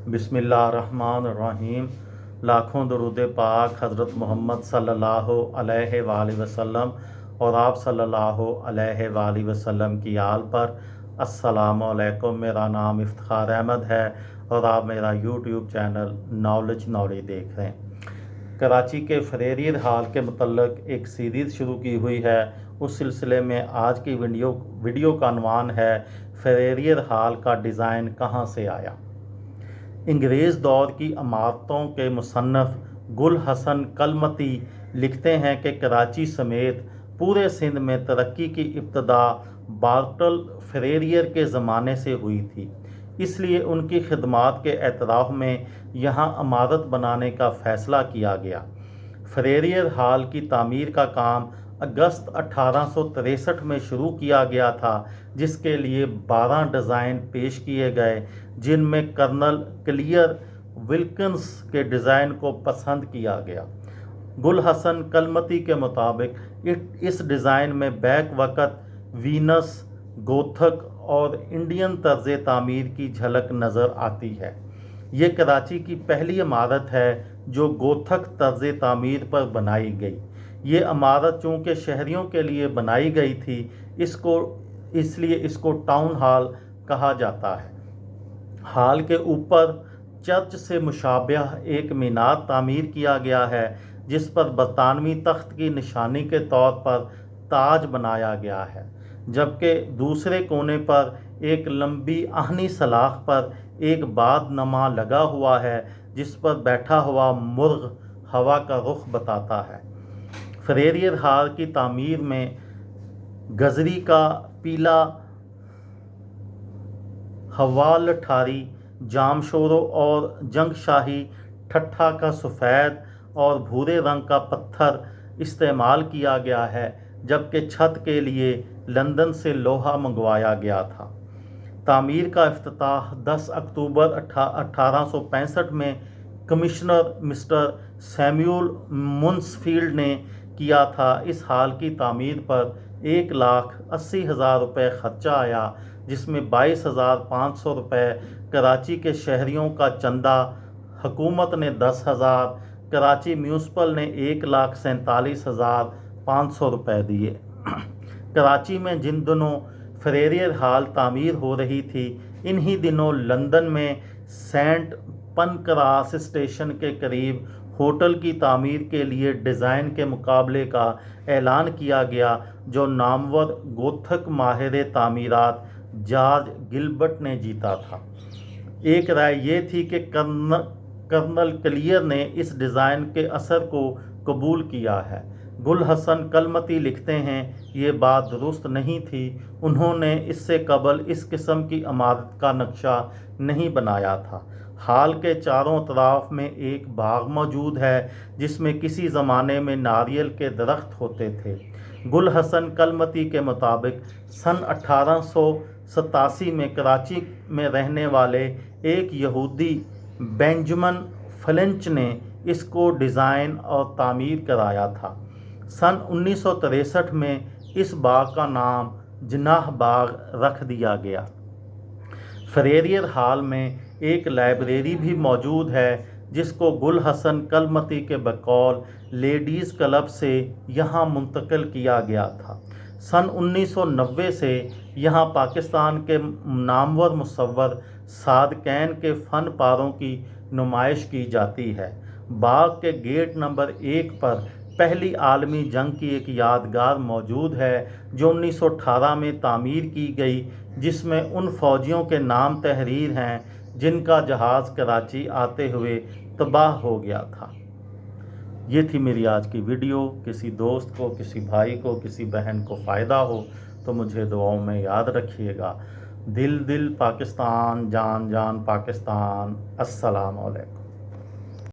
बिस्मिल्लाहिर्रहमानिर्रहीम। लाखों दरूद पाक हज़रत मोहम्मद सल्लल्लाहु अलैहि वसल्लम और आप सल्लल्लाहु अलैहि वसल्लम की आल पर। अस्सलामु अलैकुम। मेरा नाम इफ्तिखार अहमद है और आप मेरा यूट्यूब चैनल नॉलेज नौरी देख रहे हैं। कराची के फ्रेरियर हाल के मतलब एक सीरीज़ शुरू की हुई है। उस सिलसिले में आज की वीडियो का अनवान है फ्रेरियर हाल का डिज़ाइन कहाँ से आया। अंग्रेज़ दौर की इमारतों के मुसन्नफ़ गुल हसन कलमती लिखते हैं कि कराची समेत पूरे सिंध में तरक्की की इब्तदा बार्टल फ्रेरियर के ज़माने से हुई थी, इसलिए उनकी खिदमात के एतराफ़ में यहाँ इमारत बनाने का फ़ैसला किया गया। फ्रेरियर हाल की तामीर का काम अगस्त 1863 में शुरू किया गया था, जिसके लिए 12 डिज़ाइन पेश किए गए, जिनमें कर्नल क्लियर विल्किंस के डिज़ाइन को पसंद किया गया। गुल हसन कलमती के मुताबिक इस डिज़ाइन में बैक वक़्त वीनस, गोथक और इंडियन तर्ज़ तामीर की झलक नज़र आती है। ये कराची की पहली इमारत है जो गोथक तर्ज़ तामीर पर बनाई गई। ये इमारत चूँकि शहरियों के लिए बनाई गई थी, इसलिए इसको टाउन हॉल कहा जाता है। हाल के ऊपर चर्च से मुशाबह एक मीनार तामीर किया गया है, जिस पर बरतानवी तख्त की निशानी के तौर पर ताज बनाया गया है, जबकि दूसरे कोने पर एक लंबी आहनी सलाख पर एक बादनमा लगा हुआ है, जिस पर बैठा हुआ मुर्ग हवा का रुख बताता है। फ्रेरियर हाल की तामीर में गजरी का पीला, हवालठारी, जामशोरो और जंगशाही ठट्ठा का सफ़ेद और भूरे रंग का पत्थर इस्तेमाल किया गया है, जबकि छत के लिए लंदन से लोहा मंगवाया गया था। तामीर का इफ्तिताह 10 अक्टूबर 1865 में कमिश्नर मिस्टर सैमुअल मुंसफील्ड ने किया था। इस हाल की तामीर पर 1,80,000 रुपये खर्चा आया, जिसमें 22,500 रुपये कराची के शहरियों का चंदा, हुकूमत ने 10,000, कराची म्यूनसिपल ने 1,47,500 रुपये दिए। कराची में जिन दिनों फ्रेरियर हाल तामीर हो रही थी, इन्हीं दिनों लंदन में सेंट पनकरास स्टेशन के करीब होटल की तामीर के लिए डिज़ाइन के मुकाबले का ऐलान किया गया, जो नामवर गोथक माहिर तामीरात जॉर्ज गिलबर्ट ने जीता था। एक राय ये थी कि कर्नल क्लियर ने इस डिज़ाइन के असर को कबूल किया है। गुल हसन कलमती लिखते हैं, ये बात दुरुस्त नहीं थी। उन्होंने इससे कबल इस किस्म की इमारत का नक्शा नहीं बनाया था। हाल के चारों तरफ में एक बाग मौजूद है, जिसमें किसी ज़माने में नारियल के दरख्त होते थे। गुल हसन कलमती के मुताबिक सन 1887 में कराची में रहने वाले एक यहूदी बेंजामिन फ्लिंच ने इसको डिज़ाइन और तामीर कराया था। सन 1963 में इस बाग का नाम जिन्नाह बाग रख दिया गया। फ्रेरियर हाल में एक लाइब्रेरी भी मौजूद है, जिसको गुल हसन कलमती के बकौल लेडीज़ क्लब से यहाँ मुंतकिल किया गया था। सन 1990 से यहाँ पाकिस्तान के नामवर मुसव्वर सादकैन के फ़न पारों की नुमाइश की जाती है। बाग के गेट नंबर 1 पर पहली आलमी जंग की एक यादगार मौजूद है, जो 1918 में तामीर की गई, जिसमें उन फ़ौजियों के नाम तहरीर हैं जिनका जहाज़ कराची आते हुए तबाह हो गया था। ये थी मेरी आज की वीडियो। किसी दोस्त को, किसी भाई को, किसी बहन को फ़ायदा हो तो मुझे दुआओं में याद रखिएगा। दिल दिल पाकिस्तान, जान जान पाकिस्तान। अस्सलाम वालेकुम।